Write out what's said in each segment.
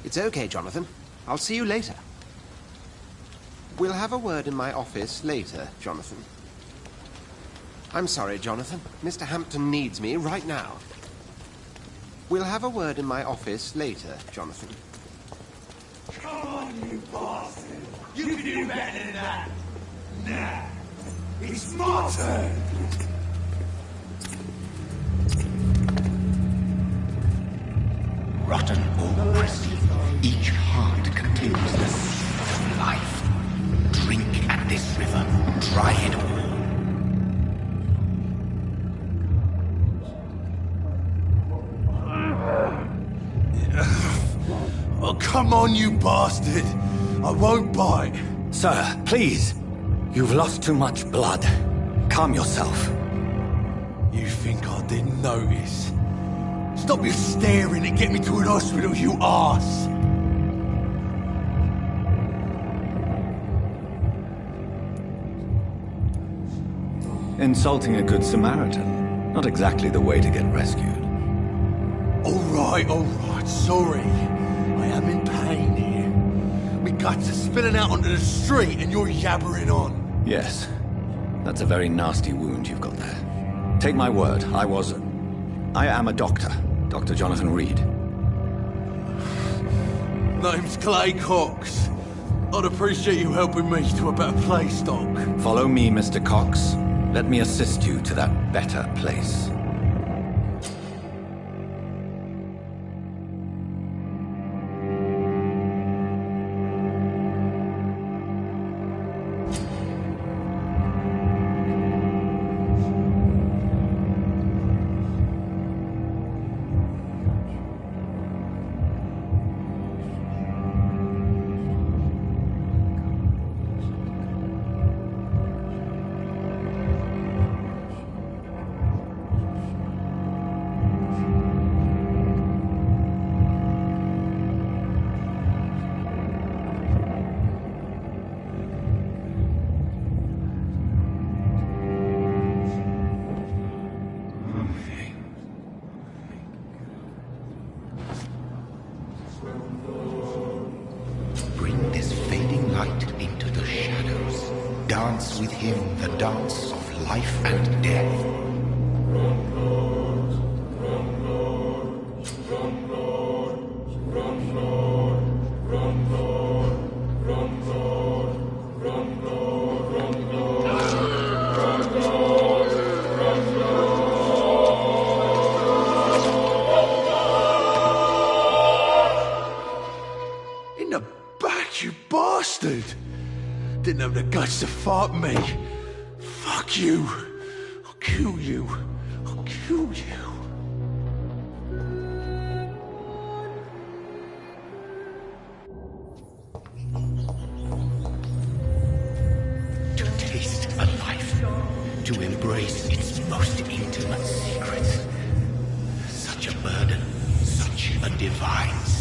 It's okay, Jonathan. I'll see you later. We'll have a word in my office later, Jonathan. I'm sorry, Jonathan. Mr. Hampton needs me right now. We'll have a word in my office later, Jonathan. Come on, you bastard! You can do better than that! Nah! It's my turn! Rotten or pristine, each heart contains the seed of life. Drink at this river, try it all. Oh, come on, you bastard! I won't bite! Sir, please! You've lost too much blood. Calm yourself. You think I didn't notice? Stop your staring and get me to an hospital, you arse! Insulting a good Samaritan. Not exactly the way to get rescued. Alright, sorry. I am in pain here. My guts are spilling out onto the street and you're yabbering on. Yes. That's a very nasty wound you've got there. Take my word, I am a doctor. Dr. Jonathan Reed. Name's Clay Cox. I'd appreciate you helping me to a better place, Doc. Follow me, Mr. Cox. Let me assist you to that better place. Bring this fading light into the shadows. Dance with him the dance of life and death. In the back, you bastard! Didn't have the guts to fight me. Fuck you. I'll kill you. I'll kill you. To taste a life, to embrace its most intimate secrets. Such a burden, such a divine sin.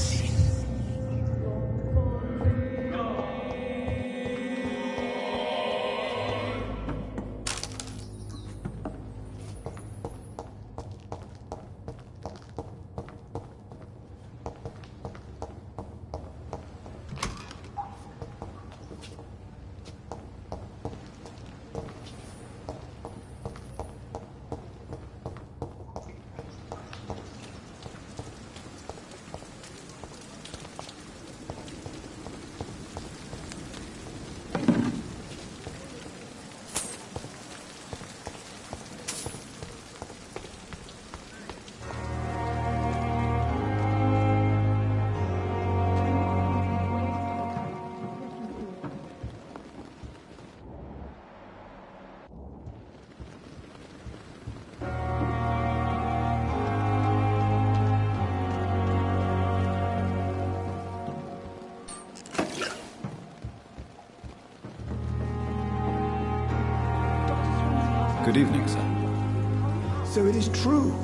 Good evening, sir. So it is true.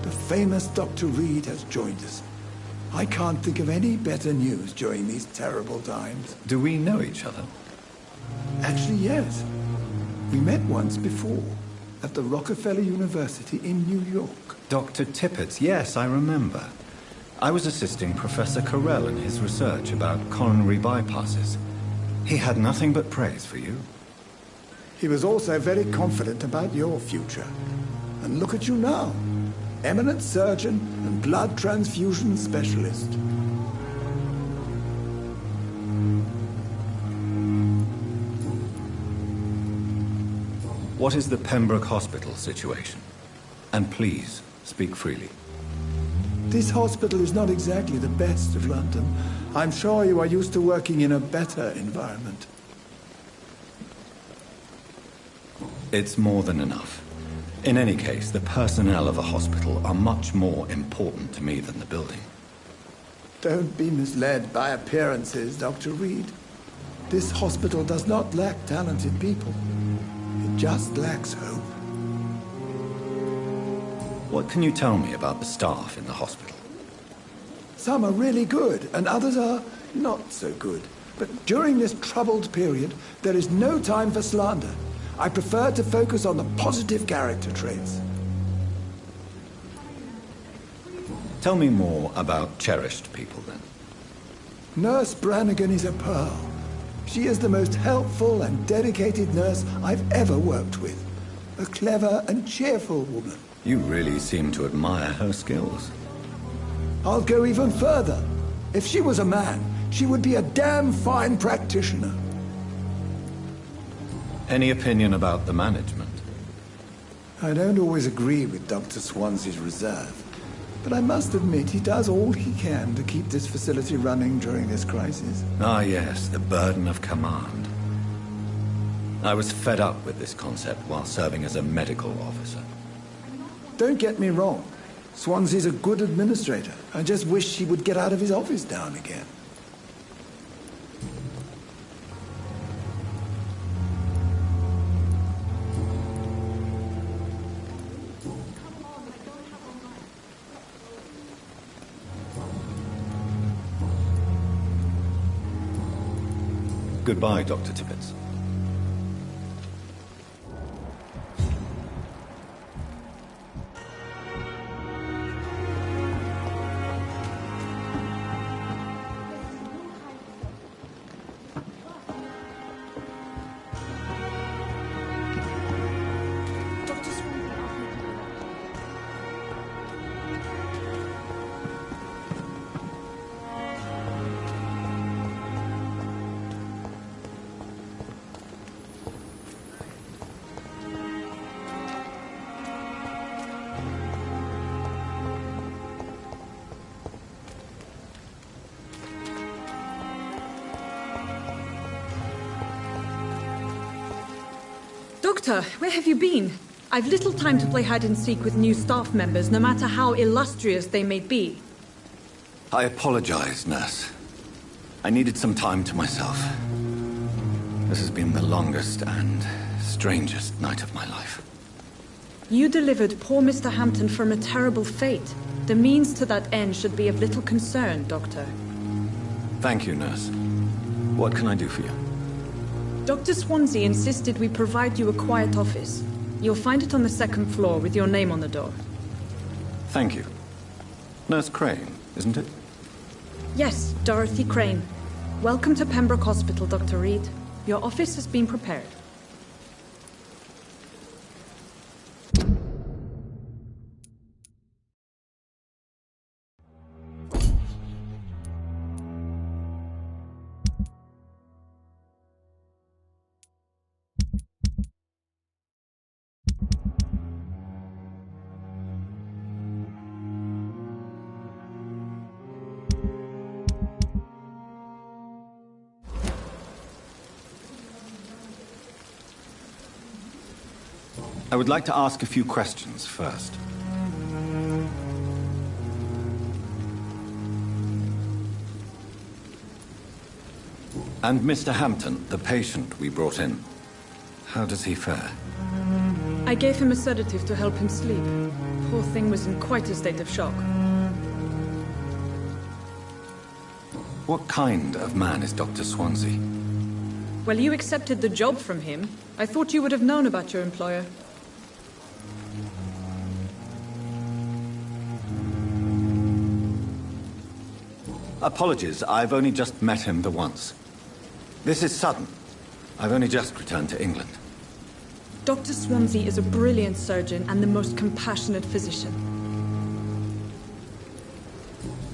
The famous Dr. Reed has joined us. I can't think of any better news during these terrible times. Do we know each other? Actually, yes. We met once before, at the Rockefeller University in New York. Dr. Tippett, yes, I remember. I was assisting Professor Carell in his research about coronary bypasses. He had nothing but praise for you. He was also very confident about your future. And look at you now. Eminent surgeon and blood transfusion specialist. What is the Pembroke Hospital situation? And please, speak freely. This hospital is not exactly the best of London. I'm sure you are used to working in a better environment. It's more than enough. In any case, the personnel of a hospital are much more important to me than the building. Don't be misled by appearances, Dr. Reed. This hospital does not lack talented people. It just lacks hope. What can you tell me about the staff in the hospital? Some are really good, and others are not so good. But during this troubled period, there is no time for slander. I prefer to focus on the positive character traits. Tell me more about cherished people, then. Nurse Brannigan is a pearl. She is the most helpful and dedicated nurse I've ever worked with. A clever and cheerful woman. You really seem to admire her skills. I'll go even further. If she was a man, she would be a damn fine practitioner. Any opinion about the management? I don't always agree with Dr. Swansea's reserve, but I must admit he does all he can to keep this facility running during this crisis. Ah, yes, the burden of command. I was fed up with this concept while serving as a medical officer. Don't get me wrong. Swansea's a good administrator. I just wish he would get out of his office down again. Goodbye, Dr. Tibbets. Doctor, where have you been? I've little time to play hide-and-seek with new staff members, no matter how illustrious they may be. I apologize, nurse. I needed some time to myself. This has been the longest and strangest night of my life. You delivered poor Mr. Hampton from a terrible fate. The means to that end should be of little concern, Doctor. Thank you, nurse. What can I do for you? Dr. Swansea insisted we provide you a quiet office. You'll find it on the second floor with your name on the door. Thank you. Nurse Crane, isn't it? Yes, Dorothy Crane. Welcome to Pembroke Hospital, Dr. Reed. Your office has been prepared. I would like to ask a few questions first. And Mr. Hampton, the patient we brought in, how does he fare? I gave him a sedative to help him sleep. Poor thing was in quite a state of shock. What kind of man is Dr. Swansea? Well, you accepted the job from him. I thought you would have known about your employer. Apologies, I've only just met him the once. This is sudden. I've only just returned to England. Dr. Swansea is a brilliant surgeon and the most compassionate physician.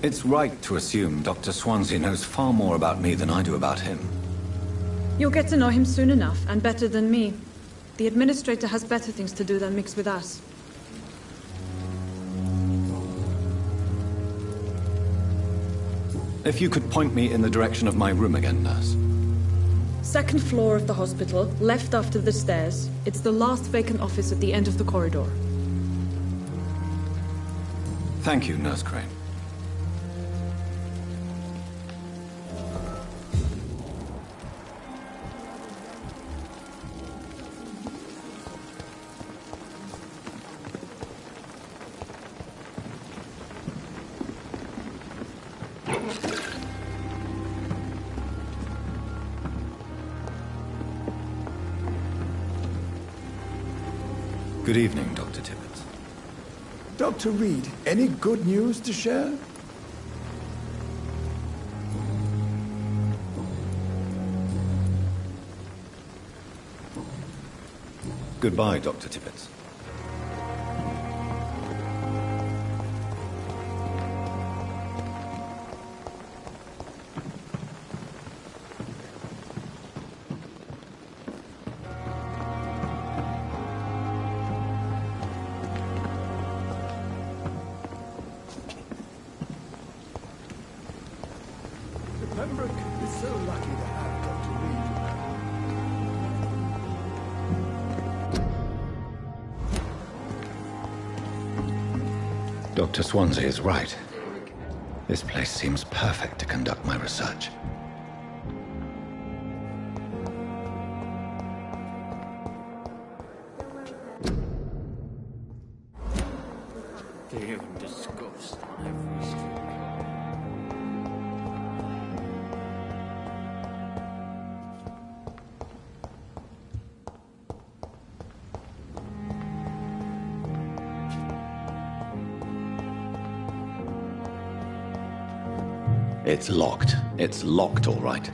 It's right to assume Dr. Swansea knows far more about me than I do about him. You'll get to know him soon enough, and better than me. The administrator has better things to do than mix with us. If you could point me in the direction of my room again, nurse. Second floor of the hospital, left after the stairs. It's the last vacant office at the end of the corridor. Thank you, Nurse Crane. Good evening, Dr. Tibbets. Dr. Reed, any good news to share? Goodbye, Dr. Tibbets. Pembroke is so lucky to have Dr. Reed. Dr. Swansea is right. This place seems perfect to conduct my research. They have discussed every street. It's locked. It's locked, all right.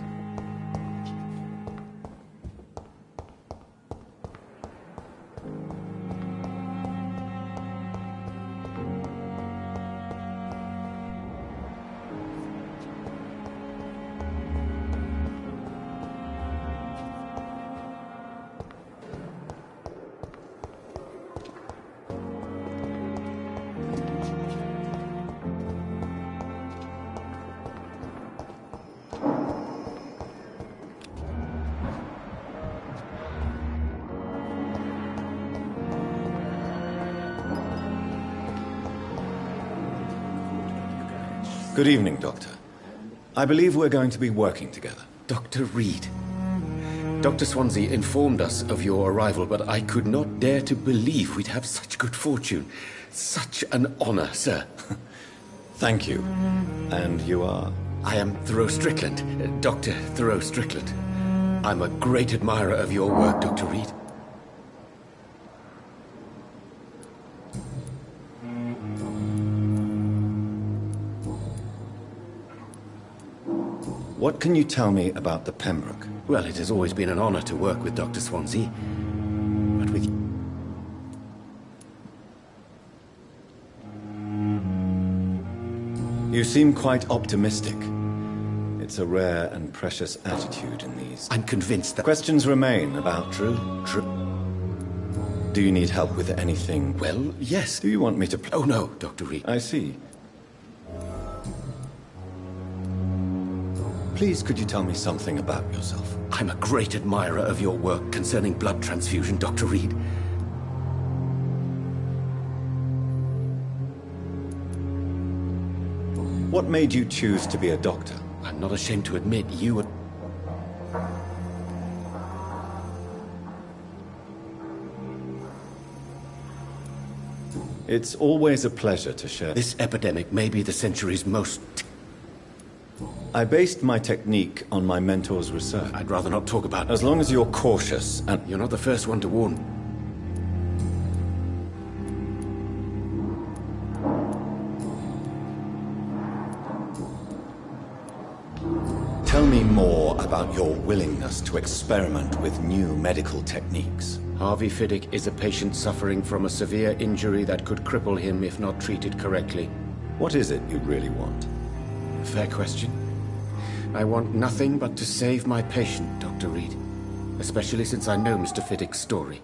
Good evening, Doctor. I believe we're going to be working together. Dr. Reed. Dr. Swansea informed us of your arrival, but I could not dare to believe we'd have such good fortune. Such an honor, sir. Thank you. And you are? I am Thoreau Strickland, Dr. Thoreau Strickland. I'm a great admirer of your work, Dr. Reed. What can you tell me about the Pembroke? Well, it has always been an honor to work with Dr. Swansea. But with... You seem quite optimistic. It's a rare and precious attitude in these... I'm convinced that... Questions remain about... True. Do you need help with anything? Well, yes. Do you want me to... Oh, no, Dr. Reed. I see. Please, could you tell me something about yourself? I'm a great admirer of your work concerning blood transfusion, Dr. Reed. What made you choose to be a doctor? I'm not ashamed to admit you were... It's always a pleasure to share. This epidemic may be the century's most... I based my technique on my mentor's research. I'd rather not talk about it. As long as you're cautious and... You're not the first one to warn. Tell me more about your willingness to experiment with new medical techniques. Harvey Fiddick is a patient suffering from a severe injury that could cripple him if not treated correctly. What is it you really want? Fair question. I want nothing but to save my patient, Dr. Reed. Especially since I know Mr. Fiddick's story.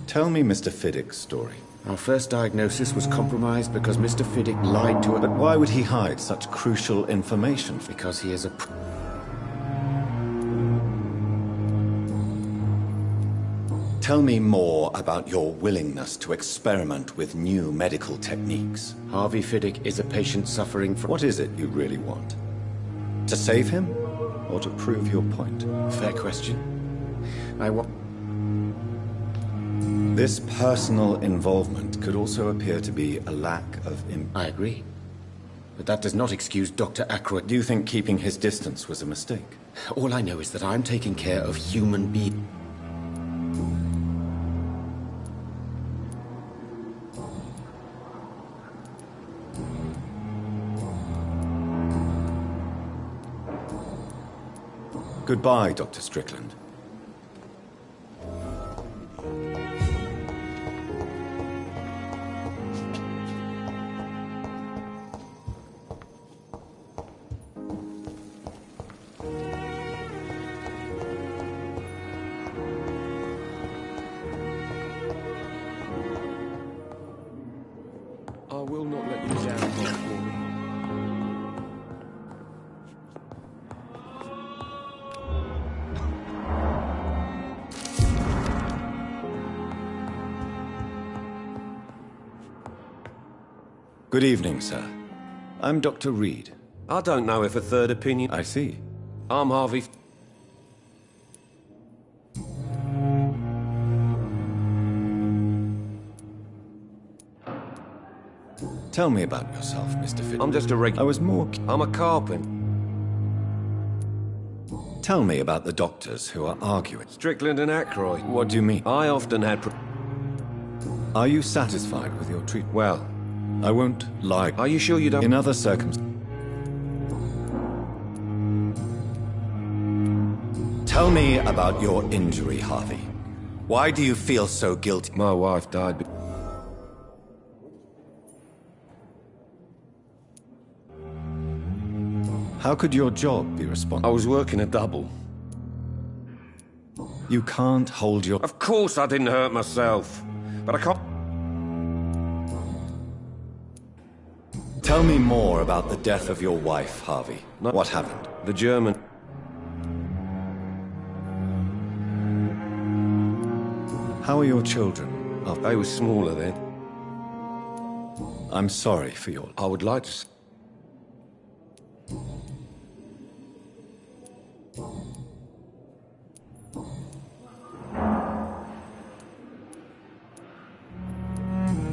Tell me Mr. Fiddick's story. Our first diagnosis was compromised because Mr. Fiddick lied to us. But why would he hide such crucial information? Because he is a... Tell me more about your willingness to experiment with new medical techniques. Harvey Fiddick is a patient suffering from... What is it you really want? To save him? Or to prove your point? Fair question. I want... This personal involvement could also appear to be a lack of... I agree. But that does not excuse Dr. Ackroyd. Do you think keeping his distance was a mistake? All I know is that I'm taking care of human beings. Goodbye, Dr. Strickland. I will not let you down, Vampyr. Good evening, sir. I'm Dr. Reed. I don't know if a third opinion... I see. I'm Harvey... Tell me about yourself, Mr. Fiddick. I'm just a I was more... I'm a carpenter. Tell me about the doctors who are arguing. Strickland and Ackroyd. What do you mean? I often had... Are you satisfied with your treatment? Well, I won't lie. are you sure you don't... In other circumstances... Tell me about your injury, Harvey. Why do you feel so guilty? My wife died... How could your job be responsible? I was working a double. You can't hold your... Of course I didn't hurt myself. But I can't... Tell me more about the death of your wife, Harvey. No. What happened? The German... How are your children? Oh, They were smaller then. I'm sorry for your... I would like to...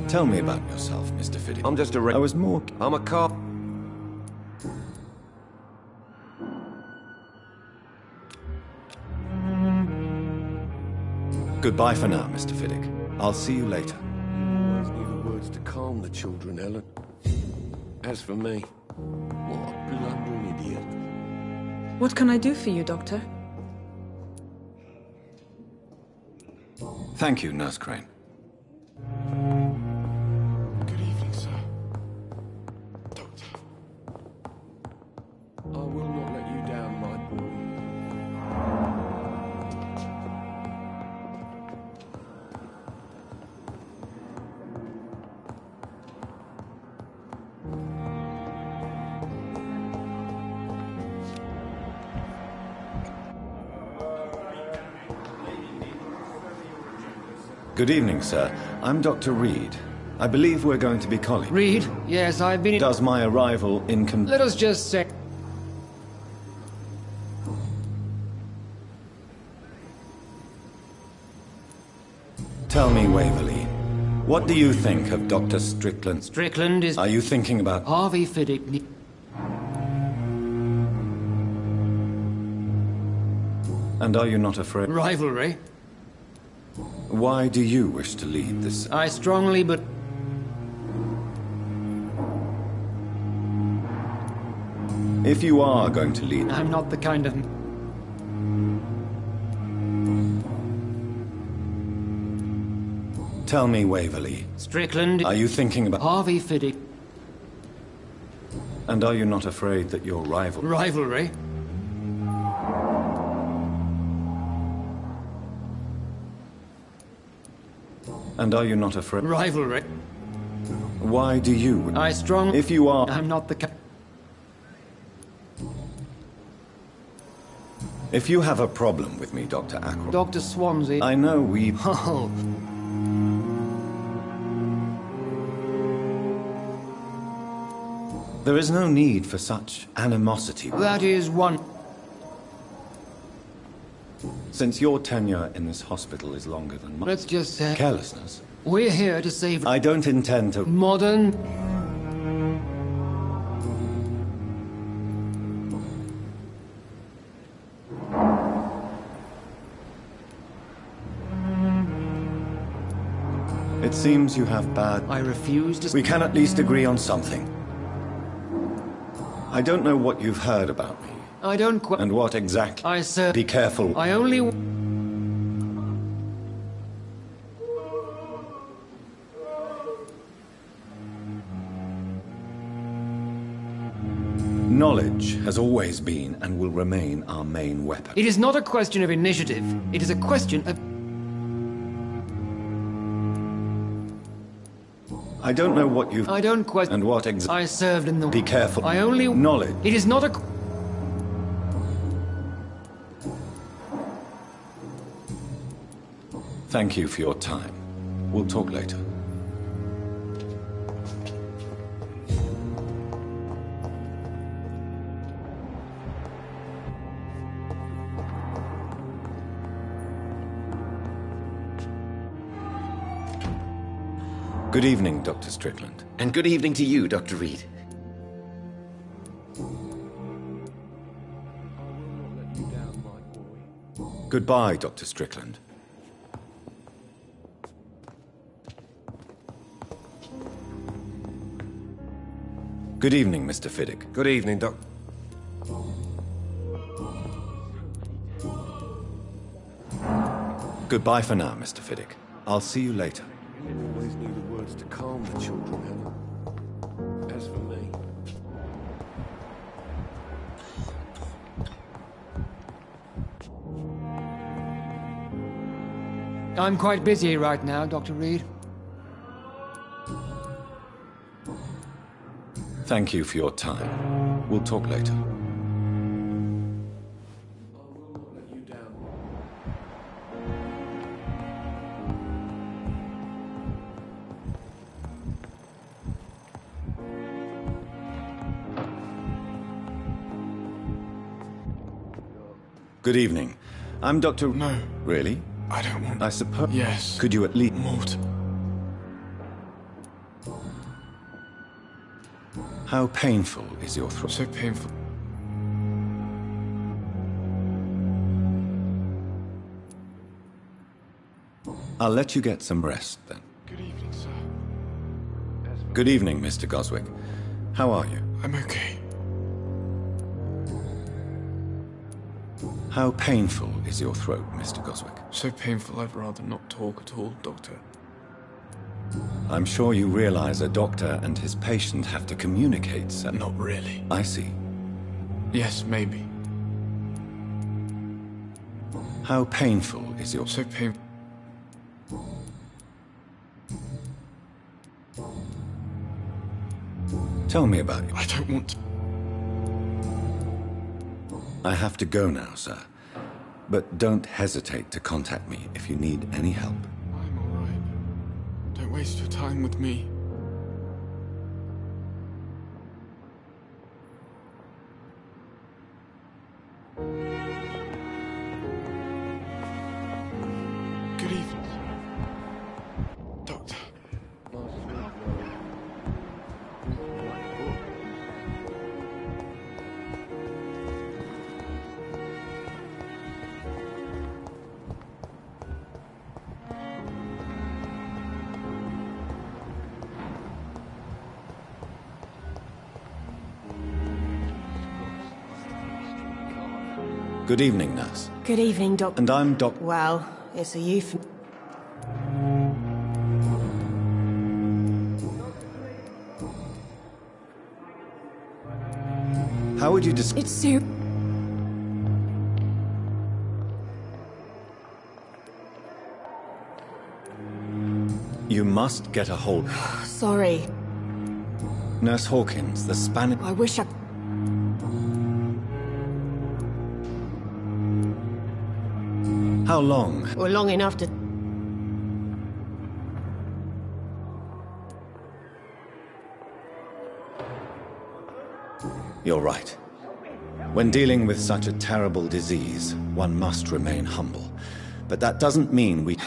Tell me about yourself, Mr. Fiddick. I'm just a... I was more... I'm a car... Goodbye for now, Mr. Fiddick. I'll see you later. Always knew the words to calm the children, Ellen. As for me, what a blundering idiot. What can I do for you, Doctor? Thank you, Nurse Crane. Good evening, sir. Doctor. I will not let you down, my boy. Good evening, sir. I'm Dr. Reed. I believe we're going to be colleagues. Reed? Yes, I've been... Does my arrival Let us just say... Tell me, Waverly, what do you think of Dr. Strickland? Strickland is... Are you thinking about... Harvey Fiddick... And are you not afraid? Rivalry? Why do you wish to lead this? I strongly but... If you are going to lead... I'm not the kind of... Tell me, Waverly, Strickland... are you thinking about... Harvey Fiddick... And are you not afraid that your rival... Rivalry? And are you not afraid... Rivalry? Why do you... I strong... If you are... I'm not the... If you have a problem with me, Dr. Ackroyd... Dr. Swansea... I know we... Oh... There is no need for such animosity. That is one... Since your tenure in this hospital is longer than mine... Let's just say... Carelessness. We're here to save... I don't intend to... Modern... It seems you have bad... I refuse to... We can at least agree on something. I don't know what you've heard about me. I don't quite... And what exactly... I, sir... Be careful. I only... Knowledge has always been and will remain our main weapon. It is not a question of initiative. It is a question of... I don't know what you've... I don't question... And what exactly... I served in the... Be careful. I only... Knowledge. It is not a... Thank you for your time. We'll talk later. Good evening, Dr. Strickland. And good evening to you, Dr. Reed. Goodbye, Dr. Strickland. Good evening, Mr. Fiddick. Good evening, Doc. Goodbye for now, Mr. Fiddick. I'll see you later. Always knew the words to calm the children, Helen. As for me... I'm quite busy right now, Dr. Reed. Thank you for your time. We'll talk later. Good evening. I'm Dr... No. Really? I don't want... I suppose... Yes. Could you at least... Mort. How painful is your throat? So painful. I'll let you get some rest, then. Good evening, sir. Good evening, Mr. Goswick. How are you? I'm okay. How painful is your throat, Mr. Goswick? So painful I'd rather not talk at all, Doctor. I'm sure you realize a doctor and his patient have to communicate, sir. Not really. I see. Yes, maybe. How painful is your... So painful. Tell me about you. I don't want to... I have to go now, sir. But don't hesitate to contact me if you need any help. I'm all right. Don't waste your time with me. Good evening, Doctor. Good evening, nurse. Good evening, Doc. And I'm Doc... Well, it's a euphemism. How would you describe... It's Sue. You must get a hold... Sorry. Nurse Hawkins, the Spanish... I wish I... How long? Or long enough to... You're right. When dealing with such a terrible disease, one must remain humble. But that doesn't mean we...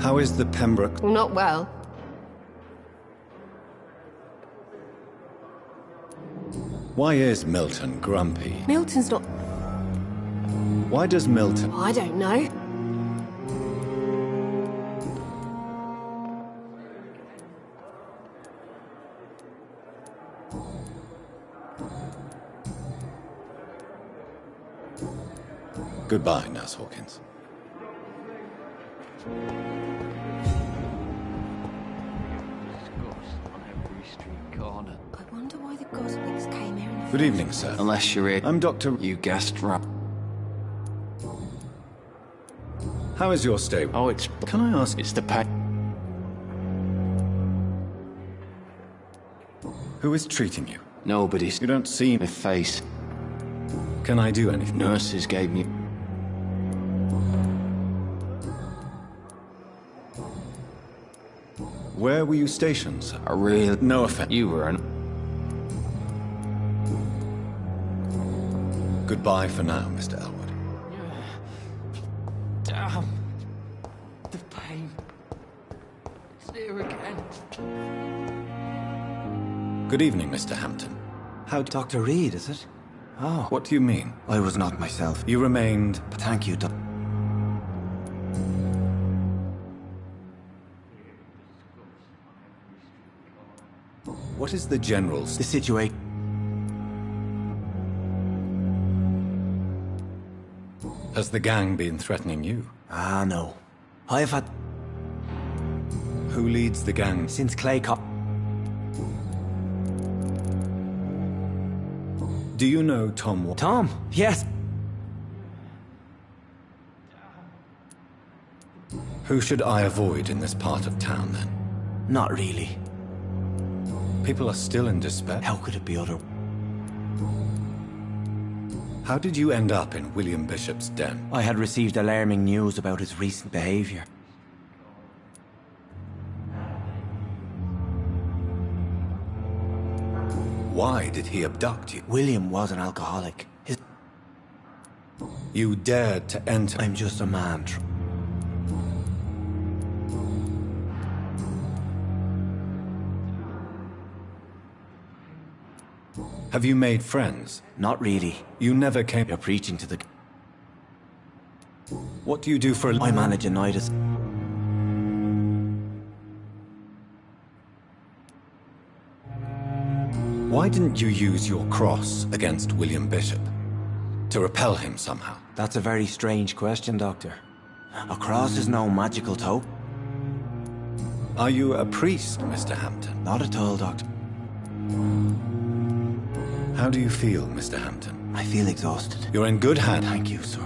How is the Pembroke? Not well. Why is Milton grumpy? Milton's not... Why does Milton... I don't know. Goodbye, Nurse Hawkins. I wonder why the Goswicks came here in the Good evening, sir. Unless you're it. I'm Dr... You guessed right. How is your stay? Oh, it's... Can I ask... It's the pack. Who is treating you? Nobody's... You don't seem... My face. Can I do anything? Nurses gave me... Where were you stationed, sir? A real... No offense. You were an... Goodbye for now, Mr. Elwood. Damn. The pain. It's here again. Good evening, Mr. Hampton. How, Dr. Reed, is it? Oh. What do you mean? I was not myself. You remained... Thank you, Doc. What is the General's... The situation... Has the gang been threatening you? Ah, no. I've had... Who leads the gang? Since Clay Cop... Do you know Tom... Tom? Yes. Who should I avoid in this part of town, then? Not really. People are still in despair. How could it be other... How did you end up in William Bishop's den? I had received alarming news about his recent behavior. Why did he abduct you? William was an alcoholic. You dared to enter... I'm just a man. Have you made friends? Not really. You never came... You're preaching to the... What do you do for... I manage a night as... Why didn't you use your cross against William Bishop? To repel him somehow? That's a very strange question, Doctor. A cross is no magical token. Are you a priest, Mr. Hampton? Not at all, Doctor. How do you feel, Mr. Hampton? I feel exhausted. You're in good hands. Thank you, sir.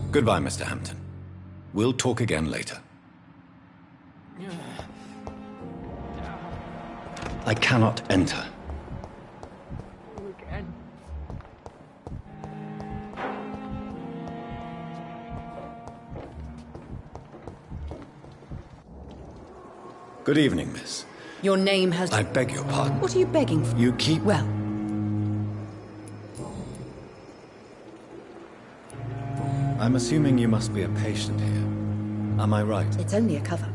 Goodbye, Mr. Hampton. We'll talk again later. I cannot enter. Good evening, miss. Your name has... I beg your pardon. What are you begging for? You keep... Well... I'm assuming you must be a patient here. Am I right? It's only a cover.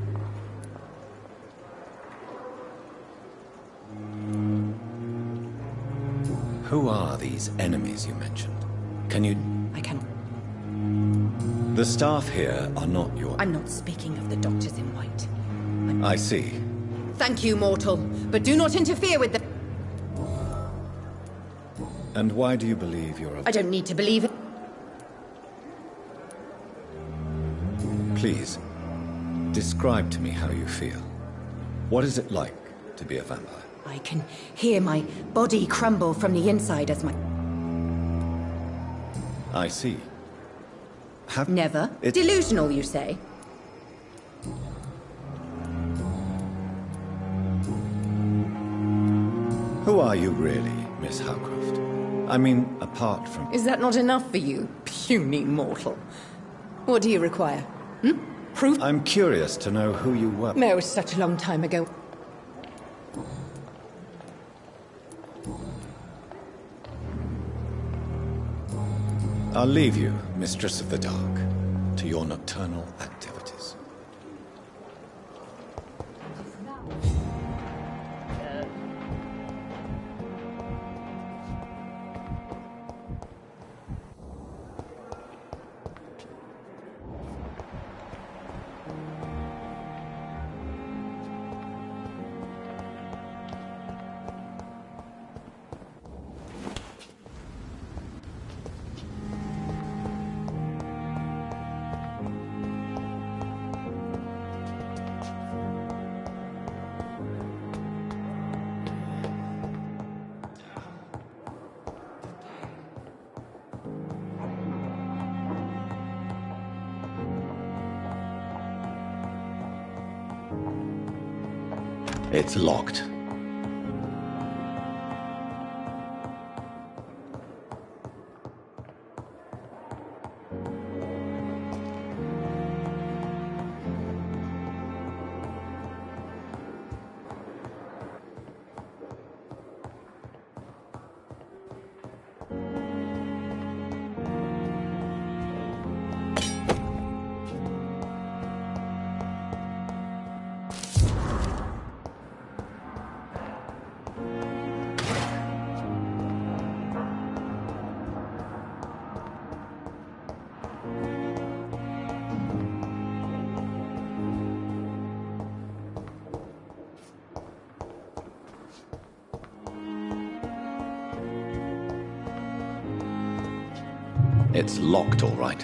Who are these enemies you mentioned? Can you... I cannot. The staff here are not your... I'm not speaking of the doctors in white. I see. Thank you, mortal, but do not interfere with the... And why do you believe you're a... I don't need to believe it. Please, describe to me how you feel. What is it like to be a vampire? I can hear my body crumble from the inside as my... I see. Have... Never? Delusional, you say? Who are you really, Miss Howcroft? I mean, apart from... Is that not enough for you, puny mortal? What do you require? Proof? I'm curious to know who you were. No, it was such a long time ago. I'll leave you, Mistress of the Dark, to your nocturnal activities. It's locked. It's locked, all right.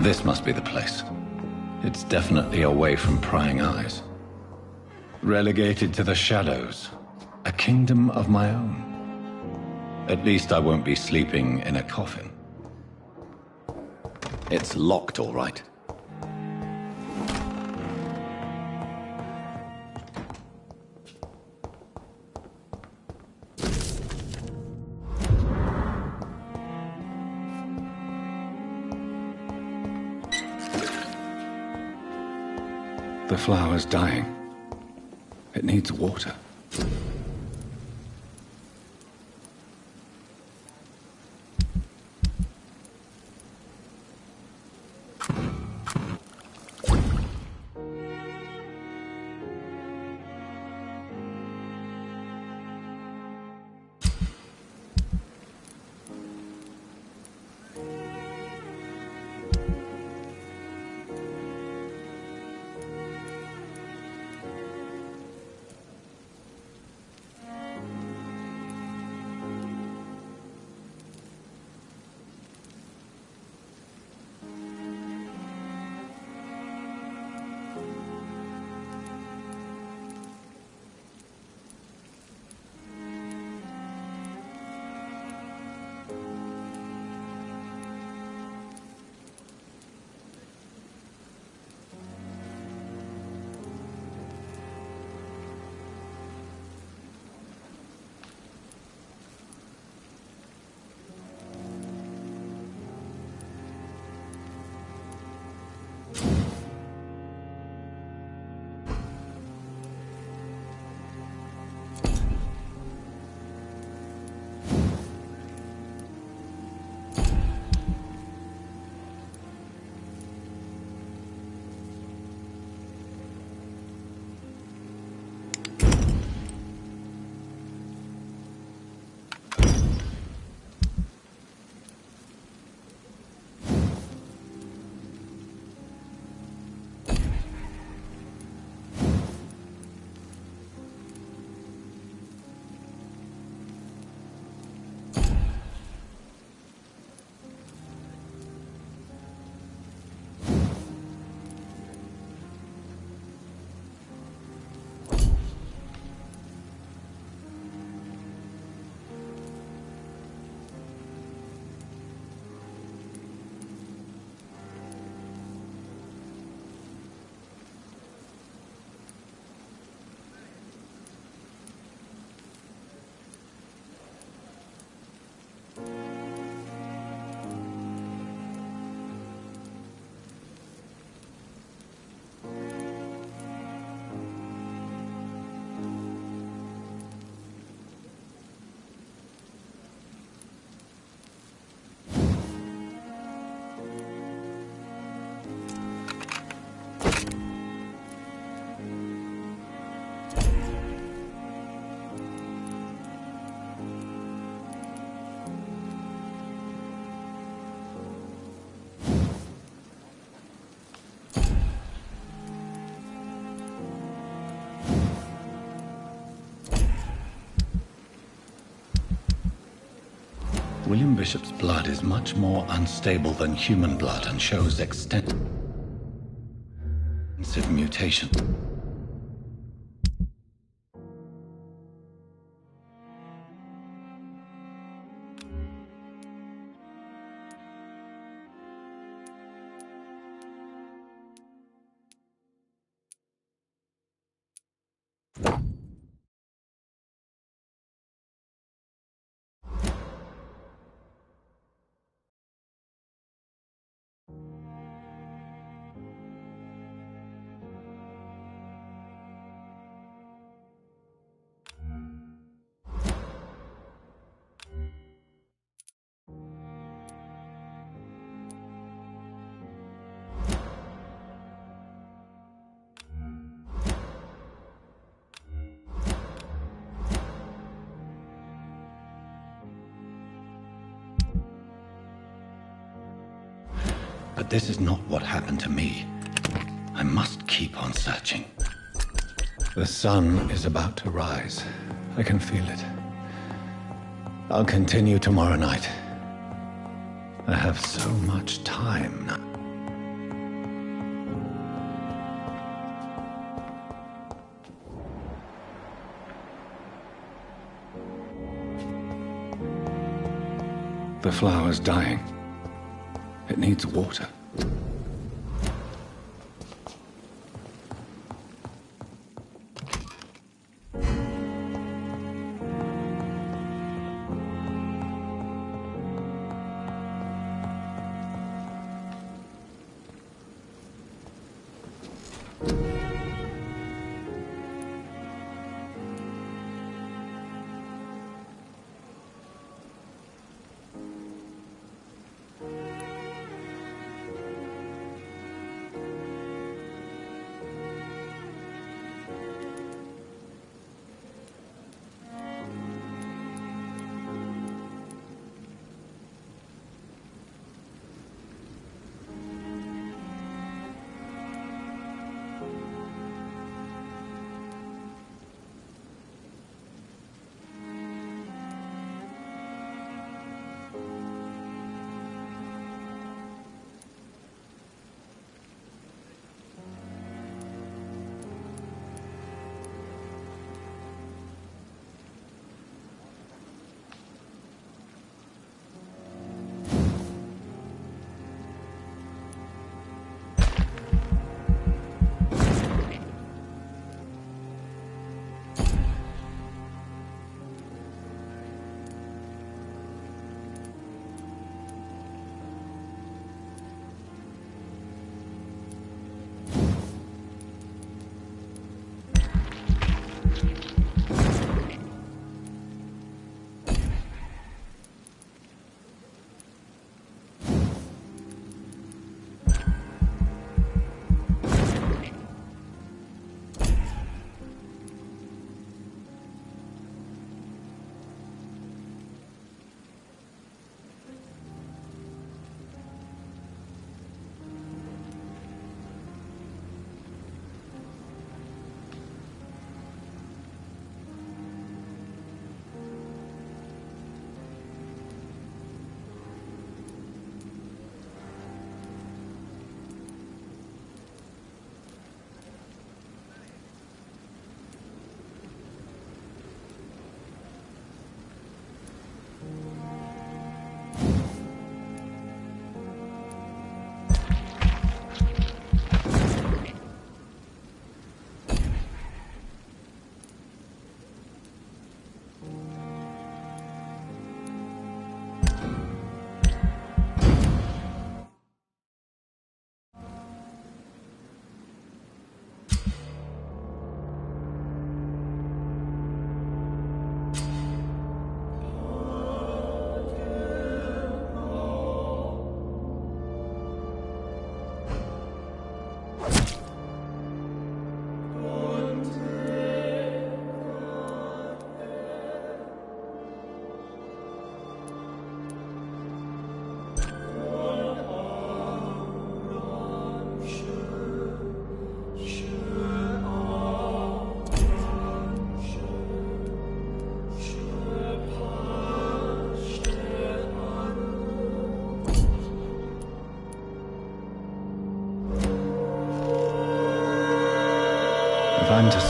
This must be the place. It's definitely away from prying eyes. Relegated to the shadows. A kingdom of my own. At least I won't be sleeping in a coffin. It's locked, all right. The flower's dying. It needs water. William Bishop's blood is much more unstable than human blood and shows extensive mutation. But this is not what happened to me. I must keep on searching. The sun is about to rise. I can feel it. I'll continue tomorrow night. I have so much time now. The flower's dying. It needs water.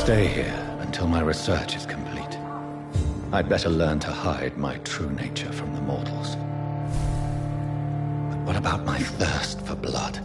stay here until my research is complete. I'd better learn to hide my true nature from the mortals. But what about my thirst for blood?